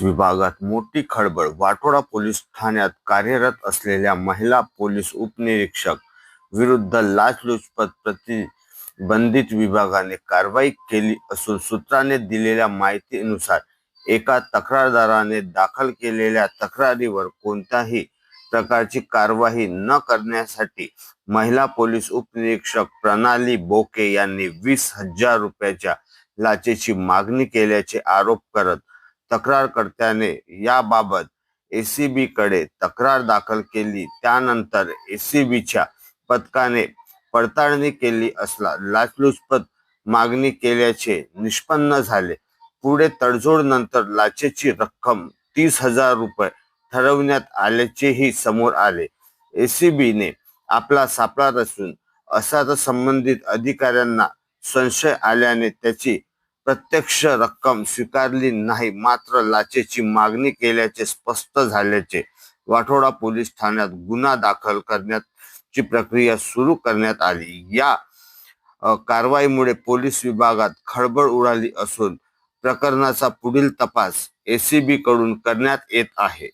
विभागात मोठी खळबळ. वाठोडा पोलीस ठाण्यात कार्यरत असलेल्या महिला पोलीस उपनिरीक्षक विरुद्ध लाचलुचपत प्रतिबंधित विभागाने कारवाई केली असून सूत्रांनी दिलेल्या माहितीनुसार एका तक्रारदाराने दाखल केलेल्या तक्रारीवर कोणत्याही प्रकारची कारवाई न करण्यासाठी महिला पोलीस उपनिरीक्षक प्रणाली बोके यांनी 20,000 रुपयाच्या लाचेची मागणी केल्याचे आरोप करत तक्रारकर्त्याने याबाबत एसीबी कडे तक्रार दाखल केली. त्यानंतर एसीबीच्या पथकाने पडताळणी केली असता लाचलुचपत मागणी केल्याचे निष्पन्न झाले. पुढे तडजोडीनंतर लाचेची रक्कम 30,000 रुपये ठरवण्यात आल्याचेही समोर आले. एसीबीने आपला सापळा रचून असा संबंधित अधिकाऱ्यांना संशय आल्याने त्याची प्रत्यक्ष रक्कम स्वीकारली नाही, मात्र लाचेची मागणी केल्याचे स्पष्ट झाल्याचे वाठोडा पोलीस ठाण्यात गुन्हा दाखल करण्याची प्रक्रिया सुरू करण्यात आली. या कारवाईमुळे पोलीस विभागात खळबळ उडाली असून प्रकरणाचा पुढील तपास एसीबी कडून करण्यात येत आहे.